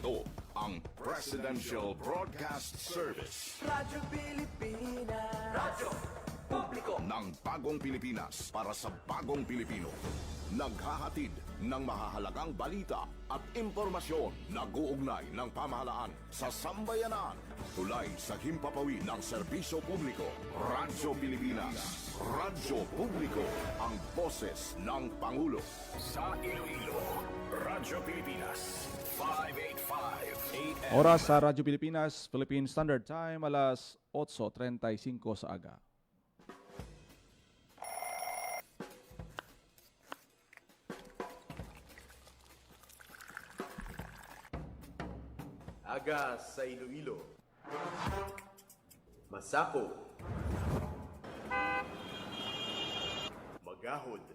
Ito ang Presidential Broadcast Service. Radyo Pilipinas. Radyo Publiko Ng bagong Pilipinas para sa bagong Pilipino. Naghahatid ng mahahalagang balita at impormasyon na guugnay ng pamahalaan sa sambayanan. Tulay sa himpapawid ng serbisyo publiko. Radyo Pilipinas. Radyo Publiko. Ang boses ng Pangulo. Sa Iloilo, Radyo Pilipinas. 585 AM. Oras sa Radyo Pilipinas, Philippine Standard Time, alas 8:35 sa aga. Aga sa Iloilo. Masako. Magahod.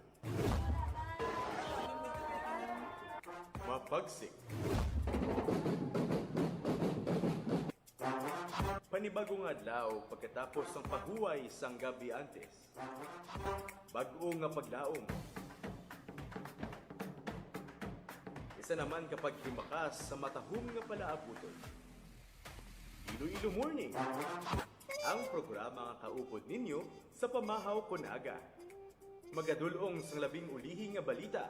Mapagsik. Panibagong adlaw pagkatapos ng pahuway sang gabi antes. Bag-o nga paglaom. Isa naman kapag himakas sa matahong nga palaabuton. Iloilo Morning, ang programa nga kaupod ninyo sa pamahaw kon aga. Magadulong sang labing ulihi nga balita,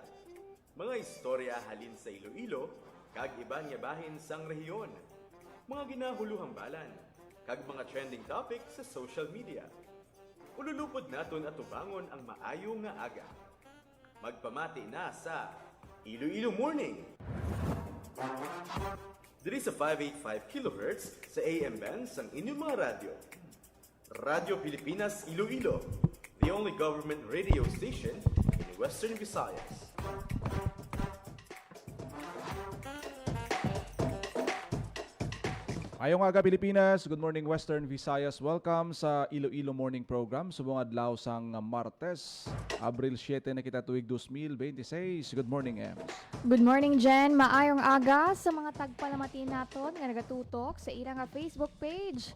mga istorya halin sa Iloilo, kag iban nga bahin sang rehiyon, mga ginahuluhang balan, kag mga trending topic sa social media. Ululupod naton at tubangon ang maayo nga aga. Magpamati na sa Iloilo Morning. Diri sa 585 kHz sa AM bands ang inyong mga radyo. Radyo Pilipinas Iloilo, the only government radio station in Western Visayas. Ayong aga Pilipinas, good morning Western Visayas. Welcome sa Iloilo Morning Program. Subong adlaw sang Martes, Abril 7 na kita tuig 2026. Good morning, Ems. Good morning, Jen. Maayong aga sa mga tagpalamati naton nga nagatutok sa ilang nga Facebook page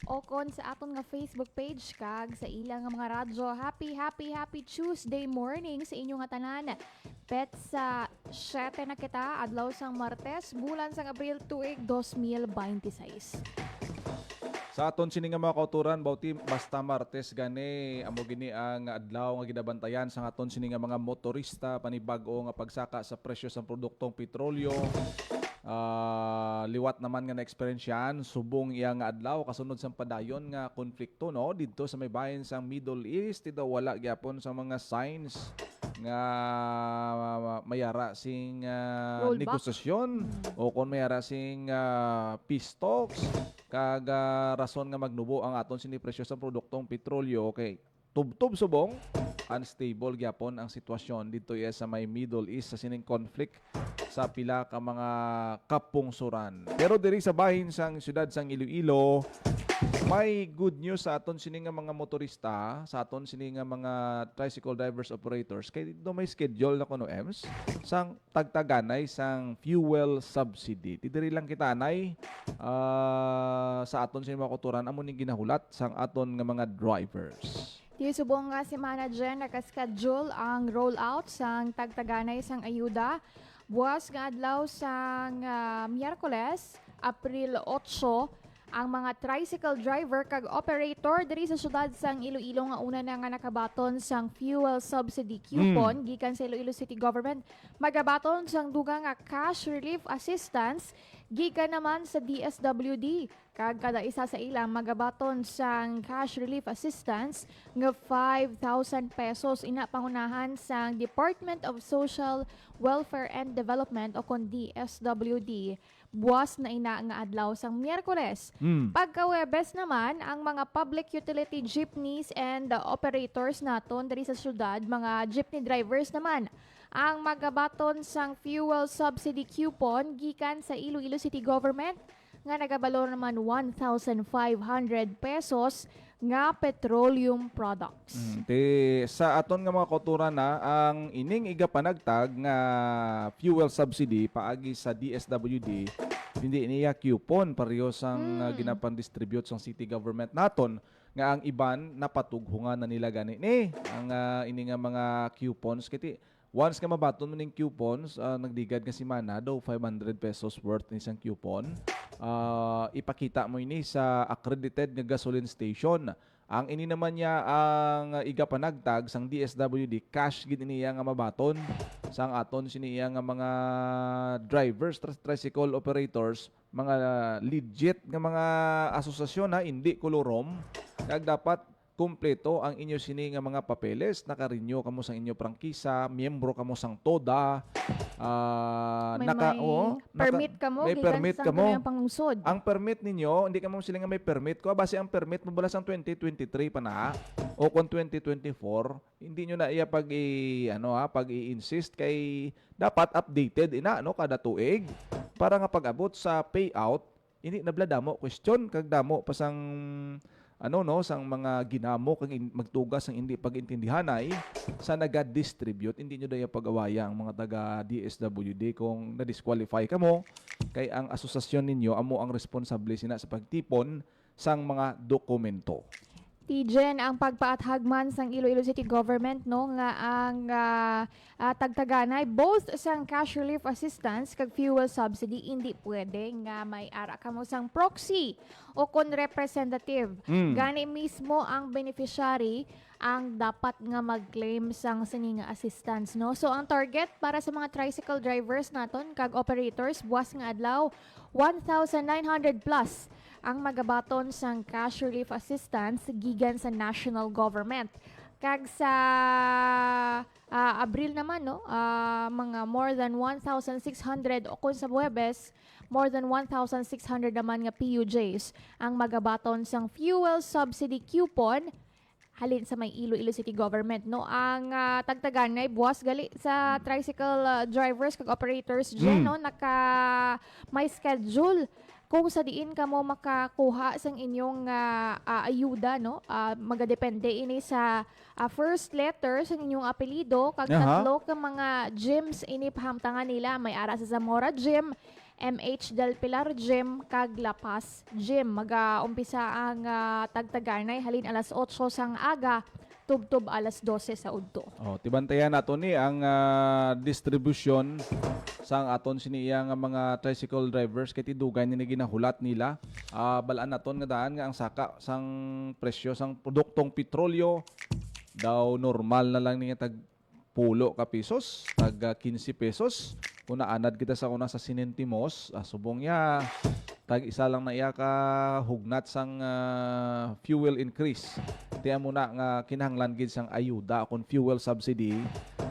o kon sa aton nga Facebook page kag sa ilang nga mga radyo. Happy Tuesday morning sa inyong nga tanan. Pet sa 7 na kita adlaw sang Martes, bulan sang Abril tuig 2026. Sa aton sini nga mga kauturan, bauti basta Martes gani amo gini ang adlaw nga gidabantayan sa aton sini nga mga motorista panibag-o nga pagsaka sa presyo sa produktong petrolyo. Liwat naman nga na-experiensyan subong iya nga adlaw kasunod sa padayon nga konflikto no didto sa may bahin sa Middle East. Ito wala gyapon sa mga signs nga mayara sing negosasyon o kon mayara sing peace talks kag rason nga magnubo ang aton sini presyo sa produktong petrolyo. Okay, tubtob subong unstable gyapon ang sitwasyon dito sa may Middle East sa sining conflict sa pila ka mga kapungsuran. Pero diri sa bahin sang siyudad sang Iloilo, may good news sa aton sini nga mga motorista, sa aton sini nga mga tricycle drivers operators kay dito may schedule na kuno EMS sang tagtaganay sang fuel subsidy. Diri lang kita anay sa aton sini mga kuturan amo ning ginahulat sang aton nga mga drivers. Di subong nga si manager naka-schedule ang rollout sang tagtaganay sang ayuda buwas nga adlaw sang Miyerkules, April 8, ang mga tricycle driver kag operator diri sa syudad sang Iloilo nga una na nga nakabaton sang fuel subsidy coupon gikan sa Iloilo City Government, magabaton sang dugang nga cash relief assistance gikan naman sa DSWD kag kada isa sa ilang magabaton sang cash relief assistance nga 5,000 pesos ina pangunahan sang Department of Social Welfare and Development o kon DSWD. Buwas na ina nga adlaw sang Miyerkules. Pagka-Webes naman, ang mga public utility jeepneys and operators naton diri sa syudad, mga jeepney drivers naman, ang magabaton sang fuel subsidy coupon gikan sa Iloilo City Government nga nagabalor naman 1,500 pesos nga petroleum products. Sa aton nga mga kauturan na ang ining igapanagtag nga fuel subsidy paagi sa DSWD hindi niya coupon pareho sang ginapan-distribute sang city government naton nga ang iban napatughungan na nila gani ni ang ini nga mga coupons kiti once nga mabaton mo ning coupons, nagdigad nga si Mana daw 500 pesos worth ni isang coupon. Ipakita mo ini sa accredited nga gasoline station. Ang ini naman niya ang igapanagtag sang DSWD cash gid niya nga mabaton sang aton siniya nga mga drivers, tricycle operators, mga legit nga mga asosasyon na hindi kolorom kag dapat kumpleto ang inyo sini nga mga papeles, naka-renew kamo sang inyo prangkisa, miyembro kamo sang TODA, May permit ka mo, may gikan permit sa ka mo. kanang pangungsod. Ang permit ninyo, hindi ka mo sila nga may permit ko. Base ang permit mo bala sang 2023 pa na o kung 2024, hindi nyo na iya pag i-insist kay dapat updated ina kada tuig para nga pag-abot sa payout, hindi nabladamo question kag damo pa sang sang mga ginamo kag magtugas ang hindi pagintindihanay sa naga-distribute, hindi nyo daya pag-awaya ang mga taga DSWD kung na-disqualify ka mo kay ang asosasyon ninyo amo ang responsable sina sa pagtipon sang mga dokumento. Tijen ang pagpaathagman sang Iloilo City Government no nga ang tagtaganay both sang cash relief assistance kag fuel subsidy hindi pwede nga may ara kamo sang proxy o kon representative. Gani mismo ang beneficiary ang dapat nga mag-claim sang sini nga assistance no. So ang target para sa mga tricycle drivers naton kag operators buwas nga adlaw 1,900 plus ang magabaton sang cash relief assistance gigan sa national government. Kag sa Abril naman no, mga more than 1,600 o kung sa Huwebes, more than 1,600 naman nga PUJs ang magabaton sang fuel subsidy coupon halin sa may Iloilo City Government no. Ang tagtaganay buwas gali sa tricycle drivers kag operators no, may schedule kung sa diin ka mo makakuha sang inyong ayuda no. Magadepende ini sa first letter sa inyong apelyido kag tatlo ka mga gyms ini pahamtangan nila. May ara sa Zamora Gym, MH Del Pilar Gym kag La Paz Gym. Mag-umpisa ang tagtaganay halin alas 8 sang aga tubtob alas 12 sa udto. Tibantayan nato ni ang distribution sang aton siniya nga mga tricycle drivers kay tidugan ni ginahulat nila. Balaan naton nga daan nga ang saka sang presyo sang produktong petrolyo daw normal na lang niya tag pulo ka pesos, tag 15 pesos. Kung naanad kita sa una sa sinintimos, subong ya tag isa lang na iya ka hugnat sang fuel increase. Tiyan mo na nga kinahanglan gid sang ayuda kung fuel subsidy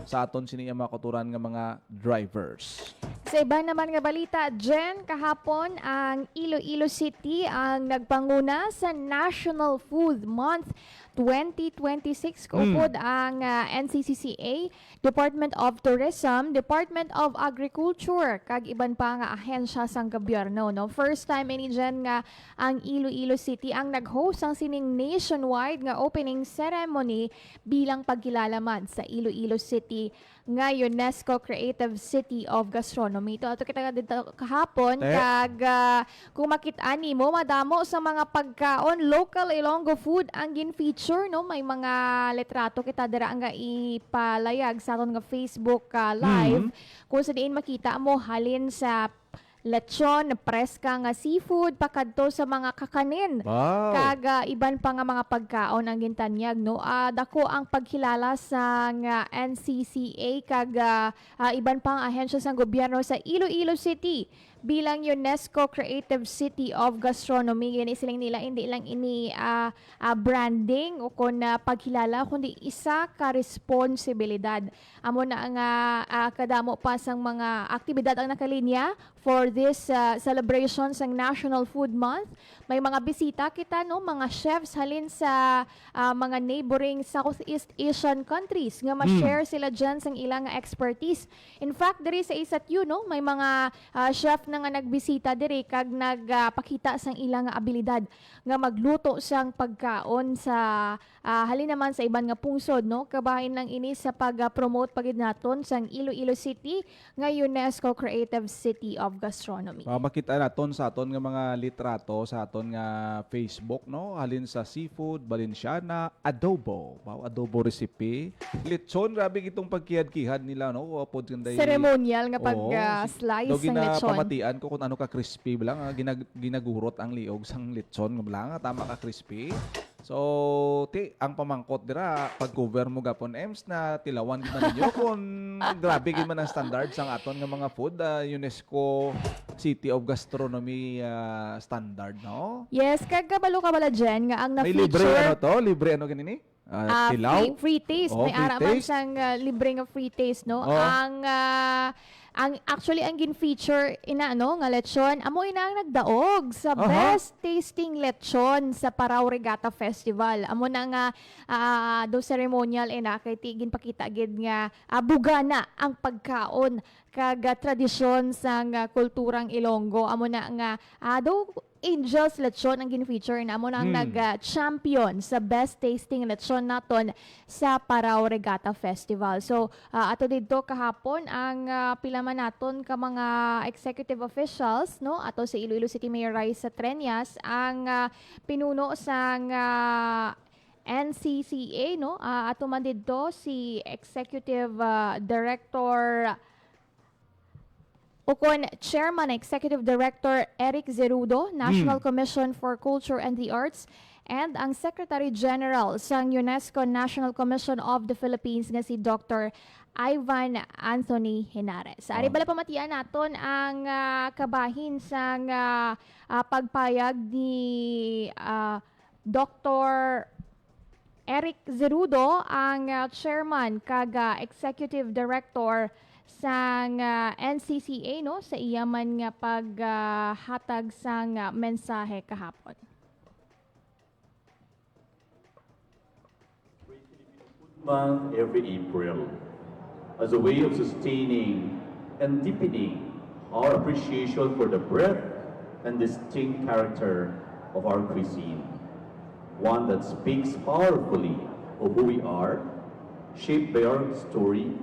sa aton siniya mga kuturan nga mga drivers. Sa iba naman nga balita, Jen, kahapon ang Iloilo City ang nagpanguna sa National Food Month 2026. Kaupod ang NCCCA, Department of Tourism, Department of Agriculture, kag iban pa nga ahensya sang gobyerno. No? First time ini Jen nga ang Iloilo City ang nag-host ang sining nationwide nga opening ceremony bilang pagkilalaman sa Iloilo City nga UNESCO Creative City of Gastronomy. Ito kita dito kahapon kag kung makita nimo madamo sa mga pagkaon local Ilonggo food ang gin-feature no. May mga litrato kita dira nga ipalayag sa aton nga Facebook live kung sa diin makita mo halin sa lechon, preska nga seafood, pakadto sa mga kakanin. Wow. Kag iban pa nga mga pagkaon ang gintanyag no. Dako ang pagkilala sa NCCA kag iban pang ahensya sa gobyerno sa Iloilo City bilang UNESCO Creative City of Gastronomy. Yan silang nila hindi lang ini branding o kun pagkilala kundi isa ka responsibilidad. Amo na nga kadamo pa sang mga aktibidad ang nakalinya for this celebration sang National Food Month. May mga bisita kita no, mga chefs halin sa mga neighboring Southeast Asian countries nga ma-share sila dyan sang ilang expertise. In fact, diri sa ISATU no, may mga chef na nga nagbisita diri kag nagpakita sang ilang abilidad nga magluto sang pagkaon sa halin naman sa iban nga pungsod no. Kabahin lang ini sa pag-promote pagid naton sang Iloilo City nga UNESCO Creative City of Gastronomy. gastronomy. Makita naton sa aton nga mga litrato sa aton nga Facebook, no? Halin sa seafood, Valenciana, adobo. Wow, adobo recipe. Lechon, grabe itong pagkihad-kihad nila, no? Pod kanday. Ceremonial nga Oo, pag-slice daw ng lechon. ginapamatian ko kung ano ka crispy lang, ginagurot ang liog sang lechon nga lang, tama ka crispy. So, ang pamangkot dira pag cover mo gapon EMS na tilawan gid man ninyo kung grabe gid man ang standards sang aton nga mga food, UNESCO City of Gastronomy standard, no? Yes, kagabalo ka bala dyan nga ang May libre na-feature to? Libre ano ganini? Tilaw? free taste. Oh, May free ara man taste? siyang libre nga free taste, no? Oo. Ang actually ang gin-feature ina nga lechon, amo ina ang nagdaog sa Aha. best tasting lechon sa Parao Regatta Festival. Amo na nga do ceremonial ina kay tigin pakita gid nga bugana ang pagkaon kag tradisyon sang kulturang Ilonggo. Amo na nga do Angel's Lechon ang gin-feature na mo na ang nag-champion sa best tasting lechon naton sa Parao Regatta Festival. So, ato dito kahapon ang pilaman naton ka mga executive officials, no? Ato sa Iloilo City Mayor Raisa Treñas ang pinuno sang NCCA, no? Ato man dito si Executive Director Ukon Chairman Executive Director Eric Zerudo, National Commission for Culture and the Arts, and ang Secretary General sa UNESCO National Commission of the Philippines nga si Dr. Ivan Anthony Henares. Ari bala pamatian naton ang kabahin sang pagpayag ni Dr. Eric Zerudo, ang chairman kag executive director sang NCCA, no, sa iyaman nga paghatag sang mensahe kahapon. Month every April as a way of sustaining and deepening our appreciation for the breadth and distinct character of our cuisine, one that speaks powerfully of who we are, shaped by our story,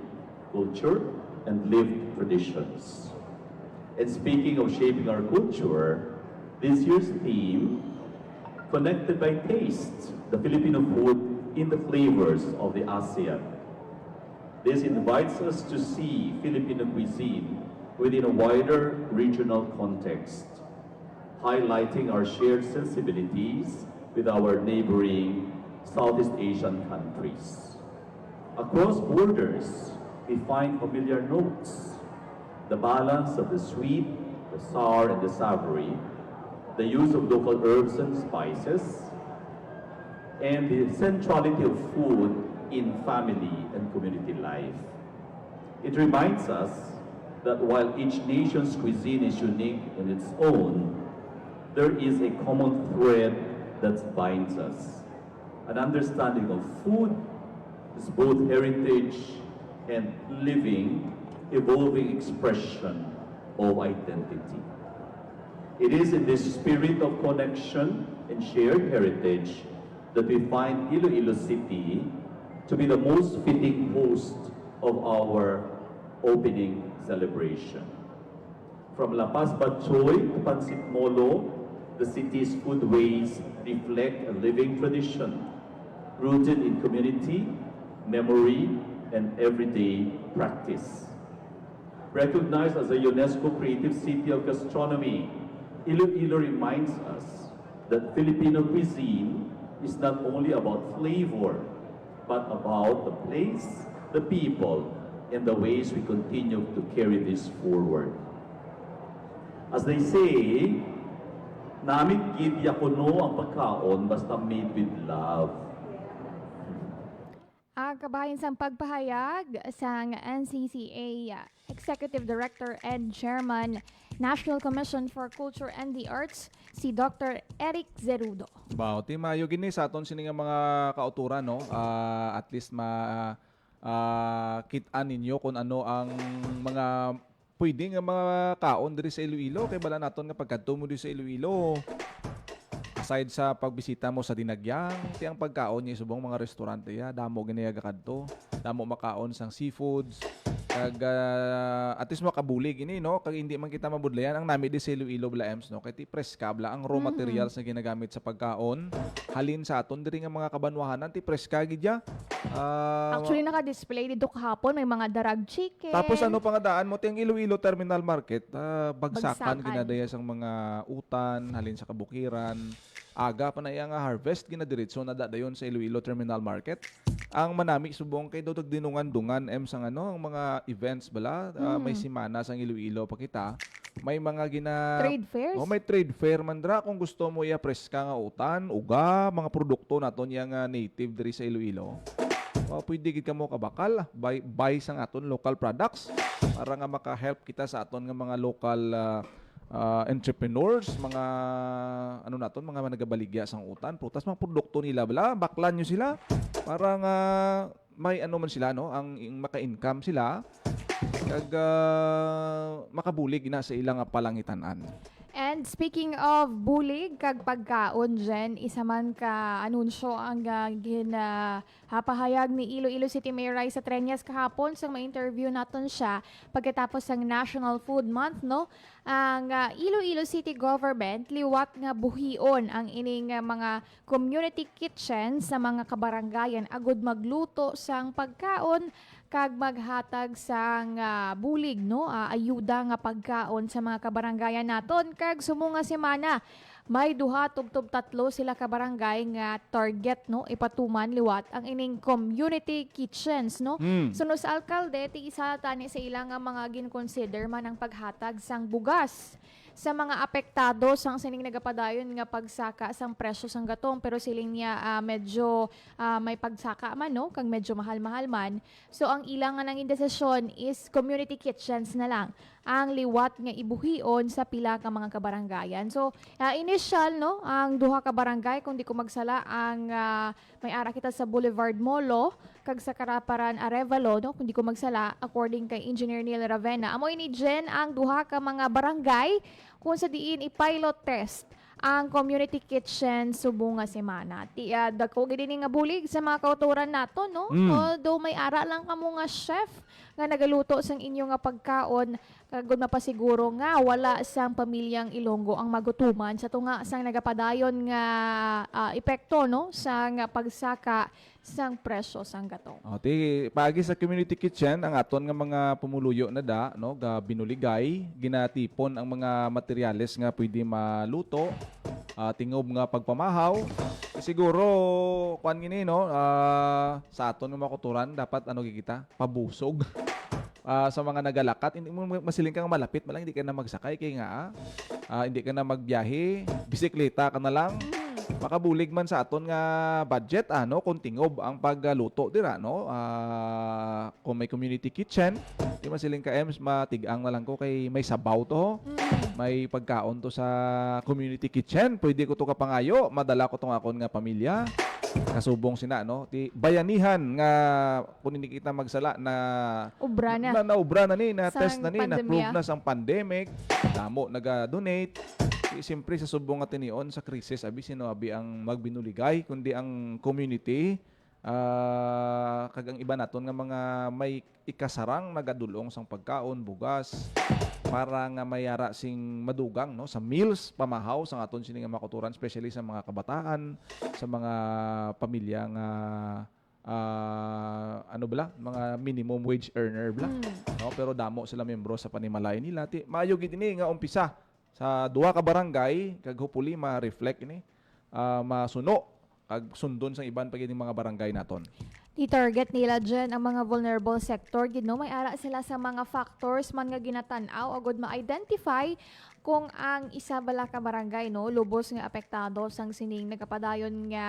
culture, and lived traditions. And speaking of shaping our culture, this year's theme, Connected by Taste, the Filipino food in the flavors of the ASEAN. This invites us to see Filipino cuisine within a wider regional context, highlighting our shared sensibilities with our neighboring Southeast Asian countries. Across borders, we find familiar notes, the balance of the sweet, the sour, and the savory, the use of local herbs and spices, and the centrality of food in family and community life. It reminds us that while each nation's cuisine is unique in its own, there is a common thread that binds us. An understanding of food is both heritage and living, evolving expression of identity. It is in this spirit of connection and shared heritage that we find Iloilo City to be the most fitting host of our opening celebration. From La Paz Batchoy to Pansit Molo, the city's foodways reflect a living tradition rooted in community, memory, and everyday practice. Recognized as a UNESCO Creative City of Gastronomy, Iloilo reminds us that Filipino cuisine is not only about flavor, but about the place, the people, and the ways we continue to carry this forward. As they say, namit gid yakuno ang pagkaon basta made with love. Ang kabahin sang pagpahayag sang NCCA Executive Director and Chairman National Commission for Culture and the Arts, si Dr. Eric Zerudo. Bao, mayo gini sa aton sini nga mga kauturan, no? At least kitaan ninyo kung ano ang mga pwede nga mga kaon diri sa Iloilo. Kay bala naton nga pagkadto mo diri sa Iloilo, aside sa pagbisita mo sa Dinagyang, tiyang pagkaon niya subong mga restaurante ya, damo ginayaga kadto, damo makaon sang seafoods, Kag at least makabulig ini no kag hindi man kita mabudlayan ang nami di sa Iloilo bla ems no kay ti press kabla ang raw materials na ginagamit sa pagkaon halin sa aton diri nga mga kabanwahanan ti press ka gidya. Actually, naka-display dito kahapon. May mga darag chicken. Tapos ano pa nga daan mo ti ang Iloilo Terminal Market Bagsakan. bagsakan ginadaya sang mga utan halin sa kabukiran. Aga pa na iya nga harvest ginadiretso na dadayon sa Iloilo Terminal Market. Ang manami subong kay dotog dinungan-dungan sang ano ang mga events bala may simana sang Iloilo pa kita. May mga Trade fairs? may trade fair man dra kung gusto mo iya preska nga utan, uga, mga produkto naton yang native diri sa Iloilo. Pwede gid kamo kabakal buy sang aton local products para nga maka-help kita sa aton nga mga local entrepreneurs, mga ano naton, mga nagabaligya sang utan, prutas, mga produkto nila bala, baklan nyo sila para nga may ano man sila no, ang maka-income sila kag makabulig na sa ilang palangitan-an. And speaking of bulig, kag pagkaon dyan, isa man ka anunsyo ang ginahapahayag ni Iloilo City Mayor Raisa Treñas kahapon sa ma-interview naton siya pagkatapos ng National Food Month, no? Ang Iloilo City Government liwat nga buhion ang ining mga community kitchen sa mga kabarangayan agud magluto sang pagkaon kag maghatag sang bulig no ayuda nga pagkaon sa mga kabarangayan naton kag sumunga semana may duha tugtub tatlo sila ka barangay nga target no ipatuman liwat ang ining community kitchens no. Suno sa alkalde ti isa tani sa ilang nga mga gin-consider man ang paghatag sang bugas sa mga apektado sang sining nagapadayon nga pagsaka sang presyo sang gatong pero siling niya medyo may pagsaka man no kag medyo mahal-mahal man. So ang ilang nga nang indesisyon is community kitchens na lang ang liwat nga ibuhion sa pila ka mga kabarangayan. So initial no ang duha ka barangay kung di ko magsala ang may ara kita sa Boulevard Molo kag sa Karaparan Arevalo no kung di ko magsala according kay Engineer Neil Ravena. Amoy ni Jen ang duha ka mga barangay kung sa diin i-pilot test ang community kitchen subong nga semana. Ti dako gid nga bulig sa mga kauturan nato no. Although may ara lang kamo nga chef nga nagaluto sang inyo nga pagkaon kagud mapasiguro nga wala sang pamilyang Ilonggo ang magutuman sa tunga sang nagapadayon nga epekto no sang pagsaka sang presyo sang gatong. Ti pagi sa community kitchen ang aton nga mga pumuluyo na da no ga binuligay ginatipon ang mga materyales nga pwede maluto tingob nga pagpamahaw. Siguro kuan gini no sa aton nga makuturan dapat ano gikita pabusog. Sa mga nagalakat hindi mo masiling kang malapit malang hindi ka na magsakay kay nga hindi ka na magbiyahe bisikleta ka na lang makabulig man sa aton nga budget ano kung tingob ang pagluto dira no kung may community kitchen di masiling ka ems matigang na lang ko kay may sabaw to may pagkaon to sa community kitchen pwede ko to kapangayo madala ko tong akon nga pamilya kasubong sina no ti bayanihan nga kun hindi kita magsala na Ubra na. Ubra na ni na Sang test na ni na pandemya. prove na sang pandemic damo naga-donate siyempre sa subong nga tinion sa krisis abi sino abi ang magbinuligay kundi ang community kag ang iba naton nga mga may ikasarang nagadulong sang pagkaon bugas para nga mayara sing madugang no sa meals pamahaw sa aton sini nga makuturan especially sa mga kabataan sa mga pamilya nga ano bala mga minimum wage earner bala no pero damo sila membro sa panimalay nila ti maayo gid ini nga umpisa sa duha ka barangay kag hopefully ma-reflect ini masuno kag sundon sa iban pa gid mga barangay naton. I-target nila dyan ang mga vulnerable sector. Gid no? May ara sila sa mga factors man nga ginatanaw agud ma-identify kung ang isa bala ka barangay no lubos nga apektado sang sining nagapadayon nga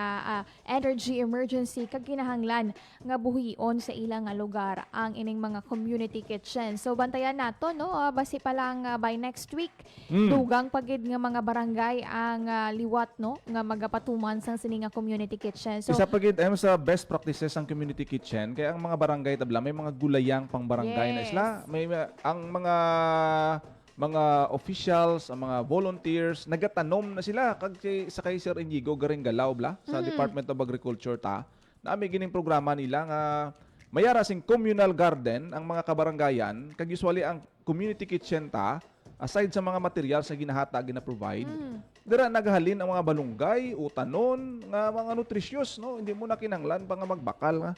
energy emergency kag kinahanglan nga buhion sa ilang nga lugar ang ining mga community kitchen. So bantayan nato no basi pa lang by next week dugang pagid nga mga barangay ang liwat no nga magapatuman sang sining nga community kitchen. So Isa pa gid sa best practices ang community kitchen kaya ang mga barangay tabla may mga gulayang pang barangay na Yes. isla may ang mga officials, ang mga volunteers nagatanom na sila kag sa kay Sir Inigo garing galaw bla sa Department of Agriculture ta na may gining programa nila nga mayara sing communal garden ang mga kabaranggayan, kag usually ang community kitchen ta, aside sa mga materials na ginahata, gina-provide, dira naghalin ang mga balunggay, utanon, nga mga nutritious, no? Hindi mo na kinanglan pa nga magbakal nga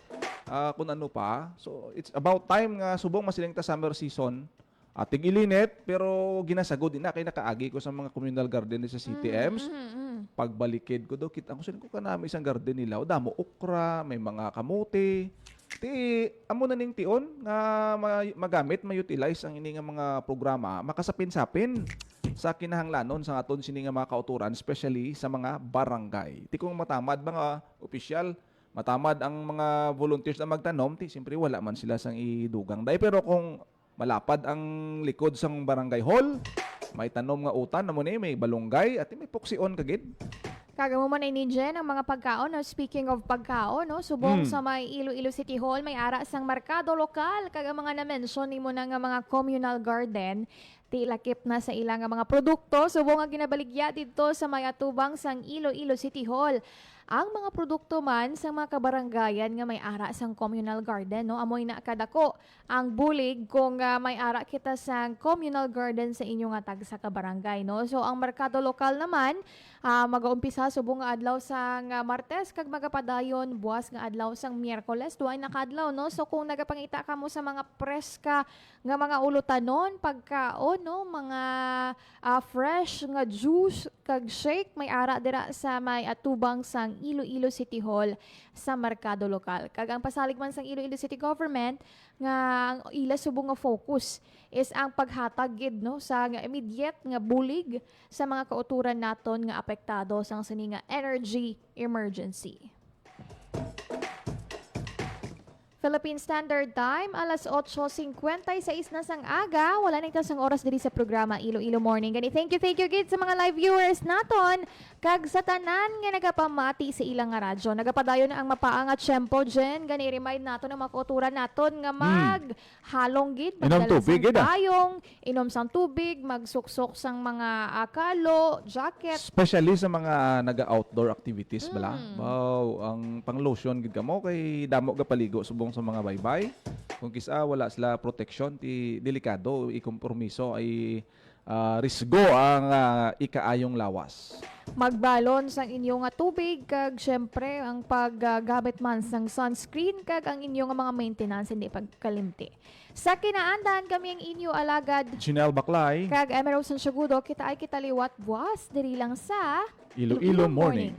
kung ano pa. So, it's about time nga subong masiling ta summer season. Ating ilinit, pero ginasagod din na kay nakaagi ko sa mga communal garden sa CTMs. Pagbalikid ko do, kita ko sin ko kanami isang garden nila. O damo okra, may mga kamote. Ti amo na ning tion nga magamit, ma-utilize ang ini nga mga programa, makasapin-sapin sa kinahanglanon sa aton sini nga mga kauturan, especially sa mga barangay. Ti kung matamad mga opisyal, matamad ang mga volunteers na magtanom, ti siyempre wala man sila sang idugang. Dahil pero kung malapad ang likod sang barangay hall, may tanom nga utan na mo ni, may balunggay at may puksion kagid. Kagamo man ni Jen ang mga pagkaon. No? Speaking of pagkaon, no? Subong sa may Iloilo City Hall, may ara sang merkado lokal. Kag mga na-mention ni mo na nga mga communal garden, tilakip na sa ilang nga mga produkto. Subong nga ginabaligya dito sa may atubang sang Iloilo City Hall. Ang mga produkto man sa mga kabaranggayan nga may ara sang communal garden, no? Amoy na kadako ang bulig kung may ara kita sang communal garden sa inyong atag sa kabarangay, no? So ang merkado lokal naman mag-uumpisa subong nga adlaw sang Martes kag magapadayon buwas nga adlaw sang Miyerkules, duay na kadlaw, no? So kung nagapangita ka mo sa mga preska nga mga ulutanon, pagkaon, no? Mga fresh nga juice kag shake, may ara dira sa may atubang sang Iloilo City Hall sa merkado lokal. Kag ang pasalig man sang Iloilo City Government nga ang ila subong nga focus is ang paghatag gid, no, sa nga immediate nga bulig sa mga kauturan naton nga apektado sang sini nga energy emergency. Philippine Standard Time, alas 8:56 na sang aga. Wala na ito sang oras diri sa programa Iloilo Morning. Gani, thank you gid sa mga live viewers naton. Kag sa tanan nga nagapamati sa ilang nga radyo. Nagapadayon na ang mapaangat syempo, Jen. Gani, remind naton ang mga kauturan naton nga halong gid. Inom tubig, gid, payong, inom sang tubig, magsuksok sang mga kalo, jacket. Especially sa mga naga-outdoor activities bala. Wow, ang pang-lotion gid kamo kay damo ga paligo subong sa mga baybay. Kung kisa wala sila protection, ti delikado, ikompromiso ay risgo ang ikaayong lawas. Magbalon sang inyong nga tubig kag syempre ang paggamit man sang sunscreen kag ang inyong nga mga maintenance hindi pagkalimti. Sa kinaandan kami ang inyo alagad Chinel Baklay, kag Emerald Santiagudo, kita ay kitaliwat buwas diri lang sa Iloilo Morning.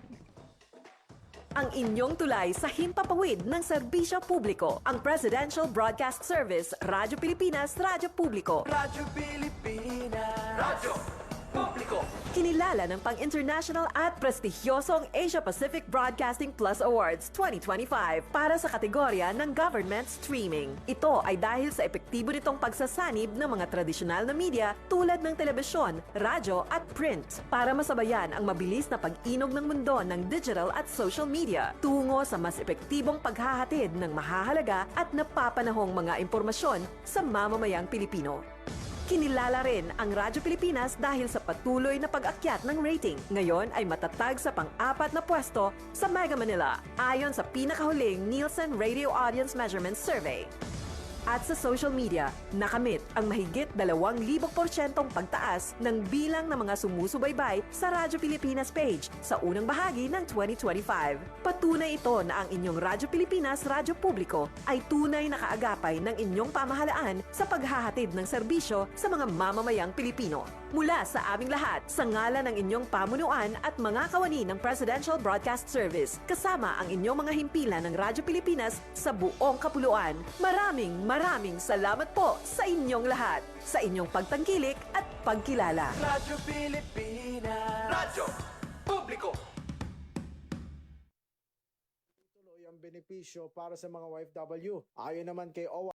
Ang inyong tulay sa himpapawid ng serbisyo publiko. Ang Presidential Broadcast Service, Radyo Pilipinas, Radyo Publiko. Radyo Pilipinas. Radyo Publiko. Kinilala ng pang-international at prestigyosong Asia Pacific Broadcasting Plus Awards 2025 para sa kategorya ng Government Streaming. Ito ay dahil sa epektibo nitong pagsasanib ng mga tradisyonal na media tulad ng telebisyon, radyo at print para masabayan ang mabilis na pag-inog ng mundo ng digital at social media tungo sa mas epektibong paghahatid ng mahahalaga at napapanahong mga impormasyon sa mamamayang Pilipino. Kinilala rin ang Radyo Pilipinas dahil sa patuloy na pag-akyat ng rating. Ngayon ay matatag sa pang-4 na pwesto sa Mega Manila ayon sa pinakahuling Nielsen Radio Audience Measurement Survey. At sa social media, nakamit ang mahigit 2,000% pagtaas ng bilang ng mga sumusubaybay sa Radyo Pilipinas page sa unang bahagi ng 2025. Patunay ito na ang inyong Radyo Pilipinas Radyo Publiko ay tunay na kaagapay ng inyong pamahalaan sa paghahatid ng serbisyo sa mga mamamayang Pilipino. Mula sa aming lahat, sa ngalan ng inyong pamunuan at mga kawani ng Presidential Broadcast Service, kasama ang inyong mga himpilan ng Radyo Pilipinas sa buong kapuluan. Maraming salamat po sa inyong lahat, sa inyong pagtangkilik at pagkilala. Radyo Pilipinas. Radyo Publiko. Tuloy ang benepisyo para sa mga OFW. Ayon naman kay OWA